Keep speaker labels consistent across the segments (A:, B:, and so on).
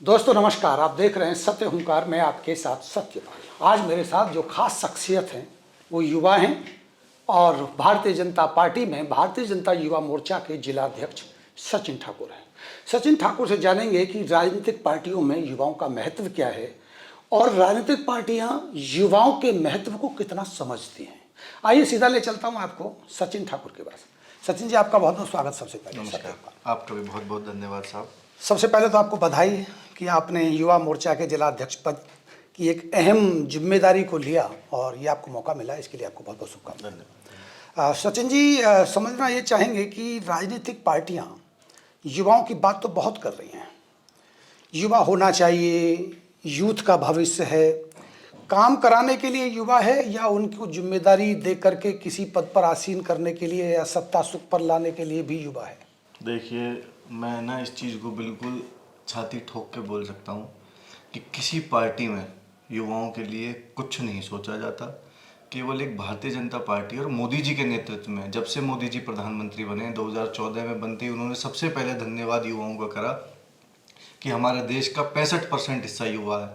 A: दोस्तों नमस्कार, आप देख रहे हैं सत्य हुंकार में आपके साथ सत्यपाल। आज मेरे साथ जो खास शख्सियत हैं वो युवा हैं और भारतीय जनता पार्टी में भारतीय जनता युवा मोर्चा के जिलाध्यक्ष सचिन ठाकुर हैं। सचिन ठाकुर से जानेंगे कि राजनीतिक पार्टियों में युवाओं का महत्व क्या है और राजनीतिक पार्टियां युवाओं के महत्व को कितना समझती हैं। आइए सीधा ले चलता हूं आपको सचिन ठाकुर के पास। सचिन जी, आपका बहुत बहुत स्वागत। सबसे पहले
B: नमस्कार, आपका भी बहुत बहुत धन्यवाद साहब।
A: सबसे पहले तो आपको बधाई कि आपने युवा मोर्चा के जिला अध्यक्ष पद की एक अहम जिम्मेदारी को लिया और ये आपको मौका मिला, इसके लिए आपको बहुत बहुत शुभकामनाएं।
B: धन्यवाद।
A: सचिन जी, समझना ये चाहेंगे कि राजनीतिक पार्टियां युवाओं की बात तो बहुत कर रही हैं, युवा होना चाहिए, यूथ का भविष्य है, काम कराने के लिए युवा है या उनको जिम्मेदारी दे करके किसी पद पर आसीन करने के लिए या सत्ता सुख पर लाने के लिए भी युवा है।
B: देखिए, मैं ना इस चीज़ को बिल्कुल छाती ठोक के बोल सकता हूँ कि किसी पार्टी में युवाओं के लिए कुछ नहीं सोचा जाता। केवल एक भारतीय जनता पार्टी और मोदी जी के नेतृत्व में, जब से मोदी जी प्रधानमंत्री बने 2014 में बनते ही उन्होंने सबसे पहले धन्यवाद युवाओं का करा कि हमारे देश का 65% हिस्सा युवा है।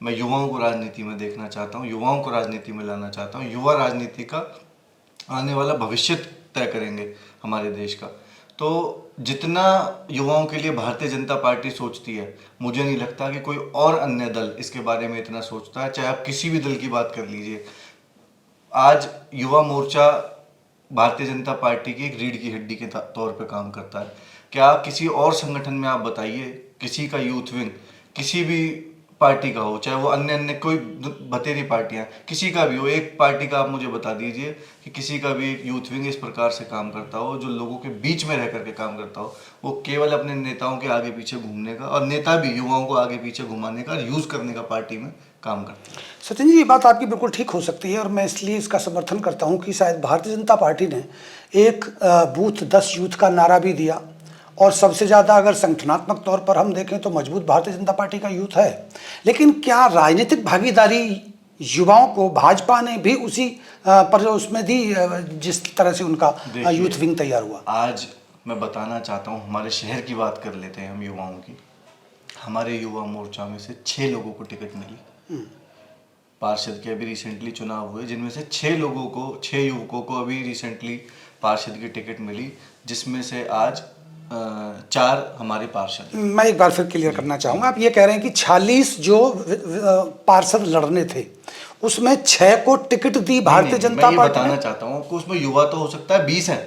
B: मैं युवाओं को राजनीति में देखना चाहता हूँ, युवाओं को राजनीति में लाना चाहता हूँ। युवा राजनीति का आने वाला भविष्य तय करेंगे हमारे देश का। तो जितना युवाओं के लिए भारतीय जनता पार्टी सोचती है, मुझे नहीं लगता कि कोई और अन्य दल इसके बारे में इतना सोचता है। चाहे आप किसी भी दल की बात कर लीजिए, आज युवा मोर्चा भारतीय जनता पार्टी की एक रीढ़ की हड्डी के तौर पे काम करता है। क्या किसी और संगठन में आप बताइए, किसी का यूथ विंग किसी भी पार्टी का हो, चाहे वो अन्य अन्य कोई बतेरी पार्टियां, किसी का भी हो, एक पार्टी का आप मुझे बता दीजिए कि किसी का भी एक यूथ विंग इस प्रकार से काम करता हो, जो लोगों के बीच में रह करके काम करता हो। वो केवल अपने नेताओं के आगे पीछे घूमने का, और नेता भी युवाओं को आगे पीछे घुमाने का, यूज़ करने का पार्टी में काम करता है।
A: सचिन जी, ये बात आपकी बिल्कुल ठीक हो सकती है और मैं इसलिए इसका समर्थन करता हूं कि शायद भारतीय जनता पार्टी ने एक बूथ 10 यूथ का नारा भी दिया और सबसे ज़्यादा अगर संगठनात्मक तौर पर हम देखें तो मजबूत भारतीय जनता पार्टी का यूथ है। लेकिन क्या राजनीतिक भागीदारी युवाओं को भाजपा ने भी उसी पर उसमें दी जिस तरह से उनका यूथ विंग तैयार हुआ?
B: आज मैं बताना चाहता हूँ, हमारे शहर की बात कर लेते हैं हम युवाओं की। हमारे युवा मोर्चा में से 6 लोगों को टिकट मिली। पार्षद के अभी रिसेंटली चुनाव हुए, जिनमें से 6 लोगों को, 6 युवकों को अभी रिसेंटली पार्षद की टिकट मिली, जिसमें से आज 4 हमारे पार्षद।
A: मैं एक बार फिर क्लियर करना चाहूँगा, आप ये कह रहे हैं कि 46 जो पार्षद लड़ने थे उसमें 6 को टिकट दी भारतीय जनता पार्टी।
B: मैं ये बताना चाहता हूँ कि उसमें युवा तो हो सकता है 20 है।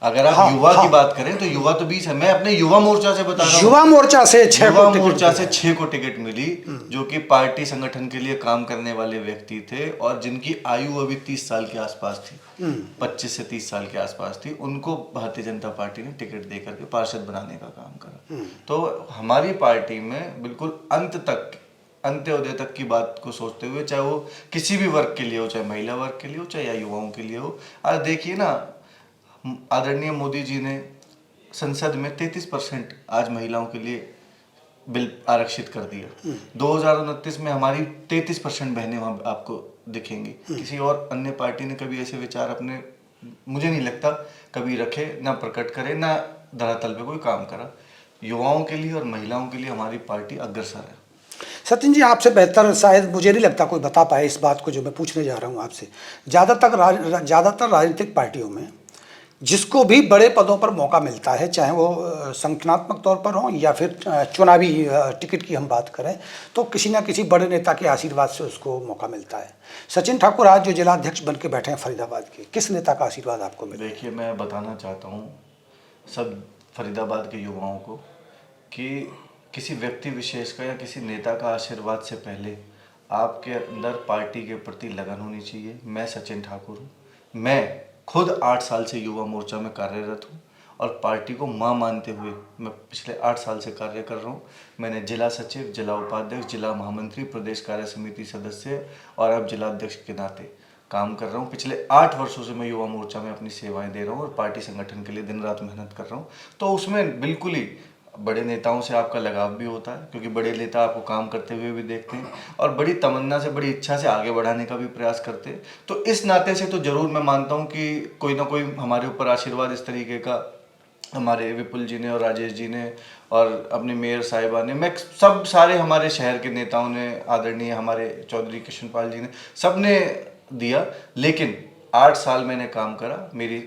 B: अगर आप युवा की बात करें तो युवा तो 20 है। मैं अपने युवा मोर्चा से बता रहा हूँ,
A: युवा मोर्चा से
B: 6 को टिकट मिली, जो कि पार्टी संगठन के लिए काम करने वाले व्यक्ति थे और जिनकी आयु अभी 30 साल के आसपास थी, 25 से 30 साल के आसपास थी। उनको भारतीय जनता पार्टी ने टिकट देकर के पार्षद बनाने का काम करा। तो हमारी पार्टी में बिल्कुल अंत तक, अंत्योदय तक की बात को सोचते हुए, चाहे वो किसी भी वर्ग के लिए हो, चाहे महिला वर्ग के लिए हो, चाहे या युवाओं के लिए हो। आज देखिए ना, आदरणीय मोदी जी ने संसद में 33% आज महिलाओं के लिए बिल आरक्षित कर दिया। 2029 में हमारी 33% बहनें वहाँ आपको दिखेंगी। किसी और अन्य पार्टी ने कभी ऐसे विचार अपने, मुझे नहीं लगता कभी रखे, ना प्रकट करे, ना धरातल पे कोई काम करा। युवाओं के लिए और महिलाओं के लिए हमारी पार्टी अग्रसर है।
A: सचिन जी, आपसे बेहतर शायद मुझे नहीं लगता कोई बता पाए इस बात को जो मैं पूछने जा रहा हूँ आपसे। ज़्यादातर राजनीतिक पार्टियों में जिसको भी बड़े पदों पर मौका मिलता है, चाहे वो संगठनात्मक तौर पर हो या फिर चुनावी टिकट की हम बात करें, तो किसी ना किसी बड़े नेता के आशीर्वाद से उसको मौका मिलता है। सचिन ठाकुर आज जो जिलाध्यक्ष बन के बैठे हैं फरीदाबाद के, किस नेता का आशीर्वाद आपको मिला?
B: देखिए, मैं बताना चाहता हूँ सब फरीदाबाद के युवाओं को कि किसी व्यक्ति विशेष का या किसी नेता का आशीर्वाद से पहले आपके अंदर पार्टी के प्रति लगन होनी चाहिए। मैं सचिन ठाकुर हूँ, मैं खुद 8 साल से युवा मोर्चा में कार्यरत हूँ और पार्टी को मां मानते हुए मैं पिछले 8 साल से कार्य कर रहा हूँ। मैंने जिला सचिव, जिला उपाध्यक्ष, जिला महामंत्री, प्रदेश कार्य समिति सदस्य और अब जिलाध्यक्ष के नाते काम कर रहा हूँ। पिछले 8 वर्षों से मैं युवा मोर्चा में अपनी सेवाएं दे रहा हूँ और पार्टी संगठन के लिए दिन रात मेहनत कर रहा हूँ। तो उसमें बिल्कुल ही बड़े नेताओं से आपका लगाव भी होता है, क्योंकि बड़े नेता आपको काम करते हुए भी देखते हैं और बड़ी तमन्ना से, बड़ी इच्छा से आगे बढ़ाने का भी प्रयास करते हैं। तो इस नाते से तो जरूर मैं मानता हूँ कि कोई ना कोई हमारे ऊपर आशीर्वाद इस तरीके का हमारे विपुल जी ने और राजेश जी ने और अपने मेयर साहिबा ने, मैं सब सारे हमारे शहर के नेताओं ने, आदरणीय हमारे चौधरी कृष्णपाल जी ने, सब ने दिया। लेकिन 8 साल मैंने काम करा। मेरी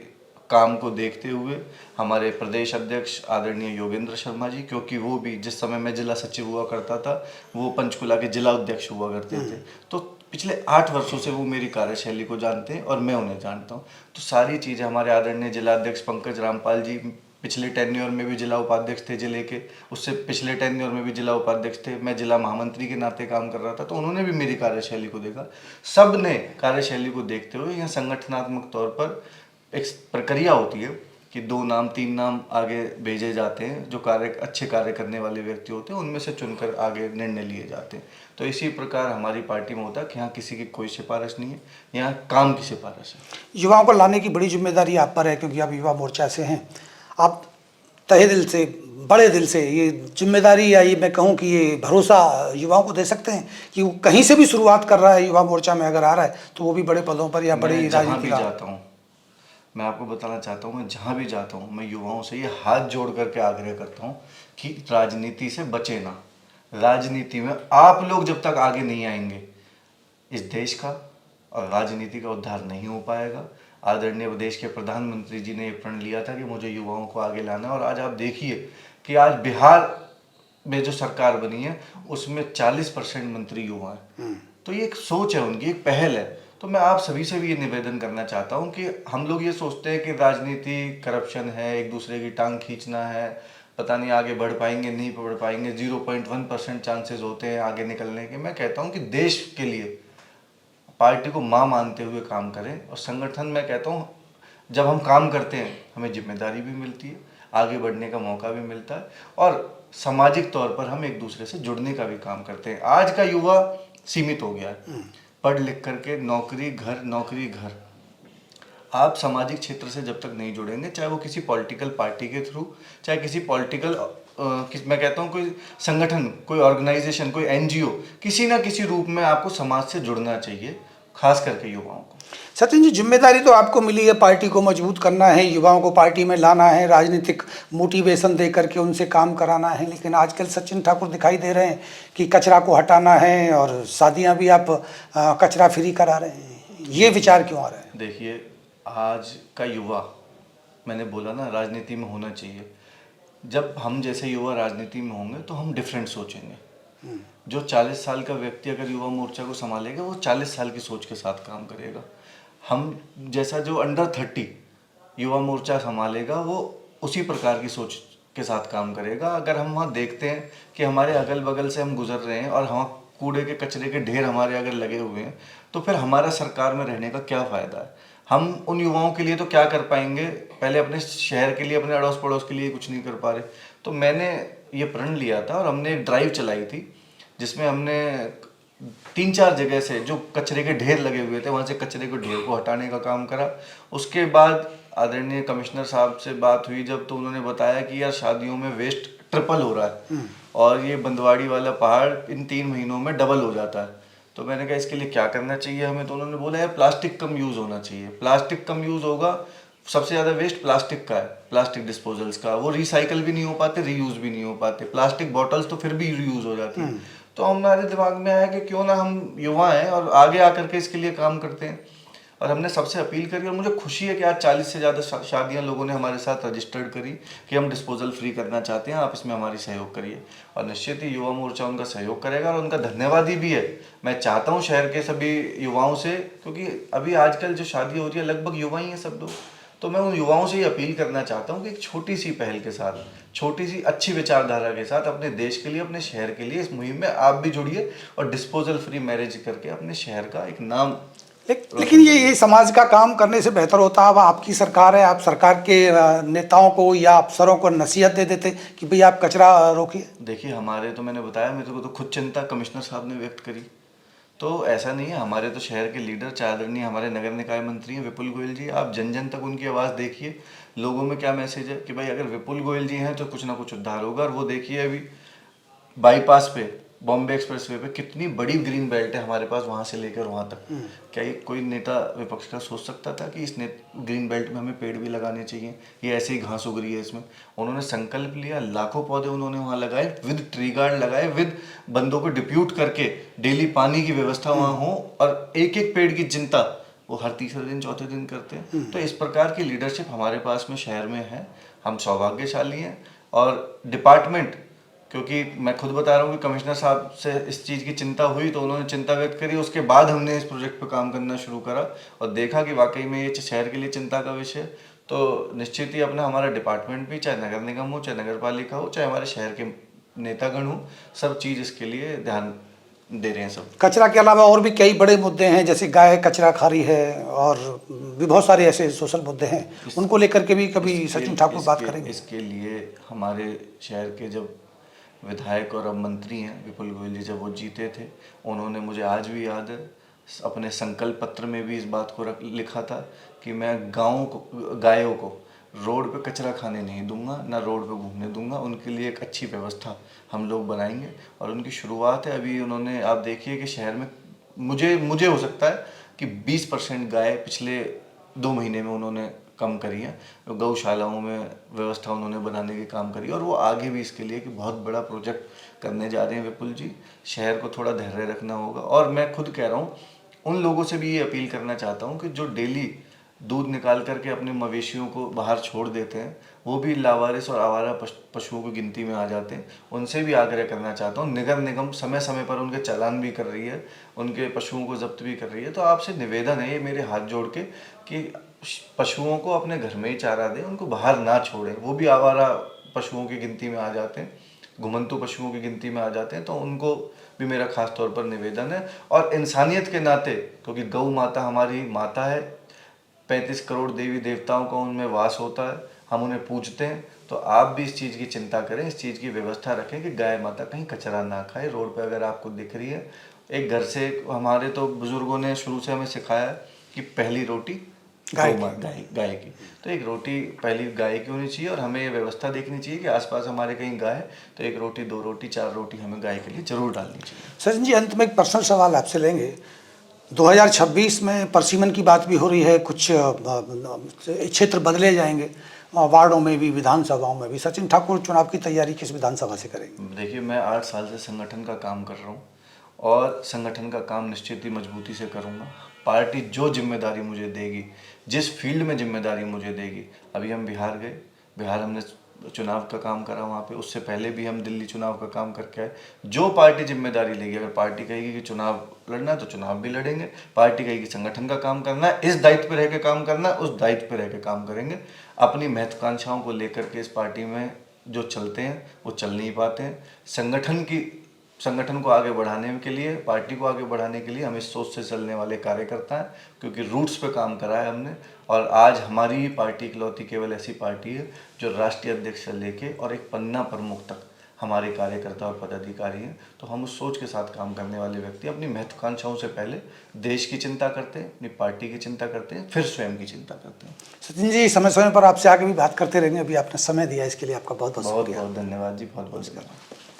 B: काम को देखते हुए हमारे प्रदेश अध्यक्ष आदरणीय योगेंद्र शर्मा जी, क्योंकि वो भी जिस समय मैं जिला सचिव हुआ करता था, वो पंचकुला के जिला अध्यक्ष हुआ करते थे, तो पिछले 8 वर्षों से वो मेरी कार्यशैली को जानते हैं और मैं उन्हें जानता हूँ। तो सारी चीज़ें हमारे आदरणीय जिला अध्यक्ष पंकज रामपाल जी पिछले टेन्योर में भी जिला उपाध्यक्ष थे जिले के, उससे पिछले टेन्योर में भी जिला उपाध्यक्ष थे, मैं जिला महामंत्री के नाते काम कर रहा था, तो उन्होंने भी मेरी कार्यशैली को देखा। सब ने कार्यशैली को देखते हुए यहाँ संगठनात्मक तौर पर एक प्रक्रिया होती है कि 2 नाम 3 नाम आगे भेजे जाते हैं, जो अच्छे कार्य करने वाले व्यक्ति होते हैं, उनमें से चुनकर आगे निर्णय लिए जाते हैं। तो इसी प्रकार हमारी पार्टी में होता है कि यहाँ किसी की कोई सिफारिश नहीं है, यहाँ काम की सिफारिश है।
A: युवाओं को लाने की बड़ी जिम्मेदारी आप पर है, क्योंकि आप युवा मोर्चा से हैं। आप तहे दिल से, बड़े दिल से ये जिम्मेदारी, या ये मैं कहूँ कि ये भरोसा युवाओं को दे सकते हैं कि वो कहीं से भी शुरुआत कर रहा है, युवा मोर्चा में अगर आ रहा है, तो वो भी बड़े पदों पर या बड़ी राजनीति का।
B: जाता हूँ, मैं आपको बताना चाहता हूँ, मैं जहाँ भी जाता हूँ, मैं युवाओं से ये हाथ जोड़ करके आग्रह करता हूँ कि राजनीति से बचे ना। राजनीति में आप लोग जब तक आगे नहीं आएंगे, इस देश का और राजनीति का उद्धार नहीं हो पाएगा। आदरणीय देश के प्रधानमंत्री जी ने ये प्रण लिया था कि मुझे युवाओं को आगे लाना, और आज आप देखिए कि आज बिहार में जो सरकार बनी है उसमें 40% मंत्री युवा हैं। तो ये एक सोच है उनकी, एक पहल है। तो मैं आप सभी से भी ये निवेदन करना चाहता हूँ कि हम लोग ये सोचते हैं कि राजनीति करप्शन है, एक दूसरे की टांग खींचना है, पता नहीं आगे बढ़ पाएंगे नहीं बढ़ पाएंगे, 0.1% चांसेस होते हैं आगे निकलने के। मैं कहता हूँ कि देश के लिए पार्टी को मां मानते हुए काम करें, और संगठन में कहता हूँ जब हम काम करते हैं हमें जिम्मेदारी भी मिलती है, आगे बढ़ने का मौका भी मिलता है, और सामाजिक तौर पर हम एक दूसरे से जुड़ने का भी काम करते हैं। आज का युवा सीमित हो गया है, पढ़ लिख करके नौकरी घर नौकरी घर। आप सामाजिक क्षेत्र से जब तक नहीं जुड़ेंगे, चाहे वो किसी पॉलिटिकल पार्टी के थ्रू, चाहे किसी पॉलिटिकल मैं कहता हूँ कोई संगठन, कोई ऑर्गेनाइजेशन, कोई एनजीओ, किसी ना किसी रूप में आपको समाज से जुड़ना चाहिए, खास करके युवाओं को।
A: सचिन जी, जिम्मेदारी तो आपको मिली है, पार्टी को मजबूत करना है, युवाओं को पार्टी में लाना है, राजनीतिक मोटिवेशन दे करके उनसे काम कराना है, लेकिन आजकल सचिन ठाकुर दिखाई दे रहे हैं कि कचरा को हटाना है, और शादियां भी आप कचरा फ्री करा रहे हैं। ये विचार क्यों आ रहे हैं?
B: देखिए, आज का युवा, मैंने बोला ना, राजनीति में होना चाहिए। जब हम जैसे युवा राजनीति में होंगे तो हम डिफरेंट सोचेंगे। जो 40 साल का व्यक्ति अगर युवा मोर्चा को संभालेगा, वो 40 साल की सोच के साथ काम करेगा। हम जैसा जो अंडर 30 युवा मोर्चा संभालेगा, वो उसी प्रकार की सोच के साथ काम करेगा। अगर हम वहाँ देखते हैं कि हमारे अगल बगल से हम गुजर रहे हैं और वहाँ कूड़े के कचरे के ढेर हमारे अगर लगे हुए हैं, तो फिर हमारा सरकार में रहने का क्या फ़ायदा है? हम उन युवाओं के लिए तो क्या कर पाएंगे, पहले अपने शहर के लिए, अपने अड़ोस पड़ोस के लिए कुछ नहीं कर पा रहे। तो मैंने ये प्रण लिया था और हमने एक ड्राइव चलाई थी, जिसमें हमने 3-4 जगह से जो कचरे के ढेर लगे हुए थे, वहाँ से कचरे के ढेर को हटाने का काम करा। उसके बाद आदरणीय कमिश्नर साहब से बात हुई जब, तो उन्होंने बताया कि यार शादियों में वेस्ट ट्रिपल हो रहा है, और ये बंदवाड़ी वाला पहाड़ इन 3 महीनों में डबल हो जाता है। तो मैंने कहा इसके लिए क्या करना चाहिए हमें? तो उन्होंने बोला यार प्लास्टिक कम यूज़ होना चाहिए। प्लास्टिक कम यूज़ होगा, सबसे ज़्यादा वेस्ट प्लास्टिक का है, प्लास्टिक डिस्पोजल्स का। वो रिसाइकल भी नहीं हो पाते, रीयूज़ भी नहीं हो पाते। प्लास्टिक बॉटल्स तो फिर भी रीयूज़ हो जाती है। तो हमारे दिमाग में आया कि क्यों ना हम युवा हैं और आगे आकर के इसके लिए काम करते हैं, और हमने सबसे अपील करी। और मुझे खुशी है कि आज 40 से ज़्यादा शादियां लोगों ने हमारे साथ रजिस्टर्ड करी कि हम डिस्पोजल फ्री करना चाहते हैं, आप इसमें हमारी सहयोग करिए। और निश्चित ही युवा मोर्चा उनका सहयोग करेगा, और उनका धन्यवादी भी है। मैं चाहता हूं शहर के सभी युवाओं से, क्योंकि अभी आजकल जो शादी हो रही है लगभग युवा ही हैं सब लोग, तो मैं उन युवाओं से ये अपील करना चाहता हूँ कि एक छोटी सी पहल के साथ, छोटी सी अच्छी विचारधारा के साथ अपने देश के लिए, अपने शहर के लिए इस मुहिम में आप भी जुड़िए, और डिस्पोजल फ्री मैरिज करके अपने शहर का एक नाम।
A: लेकिन ये समाज का काम करने से बेहतर होता है, अब आपकी सरकार है, आप सरकार के नेताओं को या अफसरों को नसीहत दे देते कि भाई आप कचरा रोकिए।
B: देखिए, हमारे तो मैंने बताया, मेरे को तो खुद चिंता कमिश्नर साहब ने व्यक्त करी। तो ऐसा नहीं है, हमारे तो शहर के लीडर, आदरणीय हमारे नगर निकाय मंत्री हैं विपुल गोयल जी, आप जन जन तक उनकी आवाज़ देखिए। लोगों में क्या मैसेज है कि भाई अगर विपुल गोयल जी हैं तो कुछ ना कुछ उद्धार होगा। और वो देखिए, अभी बाईपास पे बॉम्बे एक्सप्रेस वे पे कितनी बड़ी ग्रीन बेल्ट है हमारे पास, वहां से लेकर वहां तक। क्या ये कोई नेता विपक्ष का सोच सकता था कि इस ग्रीन बेल्ट में हमें पेड़ भी लगाने चाहिए, ये ऐसे ही घास उग रही है इसमें? उन्होंने संकल्प लिया, लाखों पौधे उन्होंने वहां लगाए, विद ट्री गार्ड लगाए, विद बंदों को डिप्यूट करके डेली पानी की व्यवस्था वहां हो, और एक एक पेड़ की चिंता वो हर तीसरे दिन चौथे दिन करते हैं। तो इस प्रकार की लीडरशिप हमारे पास में शहर में है, हम सौभाग्यशाली हैं। और डिपार्टमेंट, क्योंकि मैं खुद बता रहा हूँ कि कमिश्नर साहब से इस चीज़ की चिंता हुई तो उन्होंने चिंता व्यक्त करी, उसके बाद हमने इस प्रोजेक्ट पर काम करना शुरू करा और देखा कि वाकई में ये शहर के लिए चिंता का विषय। तो निश्चित ही अपना हमारा डिपार्टमेंट भी, चाहे नगर निगम हो, चाहे नगर पालिका हो, चाहे हमारे शहर के नेतागण हो, सब चीज़ इसके लिए ध्यान दे रहे हैं सब।
A: कचरा के अलावा और भी कई बड़े मुद्दे हैं, जैसे गाय कचरा खा रही है और भी बहुत सारे ऐसे सोशल मुद्दे हैं, उनको लेकर के भी कभी सचिन ठाकुर बात करेंगे?
B: इसके लिए हमारे शहर के जब विधायक और अब मंत्री हैं विपुल गोयल जी, जब वो जीते थे, उन्होंने, मुझे आज भी याद है, अपने संकल्प पत्र में भी इस बात को लिखा था कि मैं गायों को रोड पे कचरा खाने नहीं दूंगा, ना रोड पे घूमने दूंगा, उनके लिए एक अच्छी व्यवस्था हम लोग बनाएंगे। और उनकी शुरुआत है अभी, उन्होंने, आप देखिए कि शहर में मुझे हो सकता है कि 20% गाय पिछले 2 महीने में उन्होंने कम करी है। गौशालाओं में व्यवस्था उन्होंने बनाने की काम करी, और वो आगे भी इसके लिए कि बहुत बड़ा प्रोजेक्ट करने जा रहे हैं विपुल जी। शहर को थोड़ा धैर्य रखना होगा। और मैं खुद कह रहा हूँ, उन लोगों से भी ये अपील करना चाहता हूँ कि जो डेली दूध निकाल करके अपने मवेशियों को बाहर छोड़ देते हैं, वो भी लावारिस और आवारा पशुओं की गिनती में आ जाते हैं। उनसे भी आग्रह करना चाहता हूँ, नगर निगम समय समय पर उनके चालान भी कर रही है, उनके पशुओं को जब्त भी कर रही है। तो आपसे निवेदन है, ये मेरे हाथ जोड़ के, कि पशुओं को अपने घर में ही चारा दें, उनको बाहर ना छोड़ें। वो भी आवारा पशुओं की गिनती में आ जाते हैं, घुमंतु पशुओं की गिनती में आ जाते हैं। तो उनको भी मेरा खास तौर पर निवेदन है। और इंसानियत के नाते, क्योंकि गौ माता हमारी माता है, 35 करोड़ देवी देवताओं का उनमें वास होता है, हम उन्हें पूजते हैं। तो आप भी इस चीज़ की चिंता करें, इस चीज़ की व्यवस्था रखें कि गाय माता कहीं कचरा ना खाए। रोड पे अगर आपको दिख रही है, एक घर से, हमारे तो बुजुर्गों ने शुरू से हमें सिखाया कि पहली रोटी गाय की, तो एक रोटी पहली गाय की होनी चाहिए। और हमें ये व्यवस्था देखनी चाहिए कि आसपास हमारे कहीं गाय है तो 1 रोटी, 2 रोटी, 4 रोटी हमें गाय के लिए जरूर डालनी चाहिए।
A: सचिन जी, अंत में एक पर्सनल सवाल आपसे लेंगे। 2026 में परसिमन की बात भी हो रही है, कुछ क्षेत्र बदले जाएंगे, वार्डों में भी, विधानसभाओं में भी। सचिन ठाकुर चुनाव की तैयारी किस विधानसभा से करेंगे?
B: देखिए, मैं 8 साल से संगठन का काम कर रहा हूँ और संगठन का काम निश्चित ही मजबूती से करूँगा। पार्टी जो जिम्मेदारी मुझे देगी, जिस फील्ड में जिम्मेदारी मुझे देगी, अभी हम बिहार गए, बिहार हमने चुनाव का काम करा वहाँ पे, उससे पहले भी हम दिल्ली चुनाव का काम करके आए। जो पार्टी जिम्मेदारी लेगी, अगर पार्टी कहेगी कि चुनाव लड़ना है तो चुनाव भी लड़ेंगे, पार्टी कहेगी संगठन का काम करना है, इस दायित्व पे रह के काम करना है, उस दायित्व पे रह के काम करेंगे। अपनी महत्वाकांक्षाओं को लेकर के इस पार्टी में जो चलते हैं वो चल नहीं पाते हैं। संगठन को आगे बढ़ाने के लिए, पार्टी को आगे बढ़ाने के लिए हम इस सोच से चलने वाले कार्यकर्ता हैं, क्योंकि रूट्स पे काम करा है हमने। और आज हमारी पार्टी इकलौती केवल ऐसी पार्टी है जो राष्ट्रीय अध्यक्ष से लेके और एक पन्ना प्रमुख तक हमारे कार्यकर्ता और पदाधिकारी हैं। तो हम उस सोच के साथ काम करने वाले व्यक्ति अपनी महत्वाकांक्षाओं से पहले देश की चिंता करते हैं, अपनी पार्टी की चिंता करते हैं, फिर स्वयं की चिंता करते हैं।
A: सचिन जी, समय समय पर आपसे आगे भी बात करते रहेंगे। अभी आपने समय दिया, इसके लिए आपका बहुत बहुत
B: धन्यवाद जी, बहुत बहुत धन्यवाद।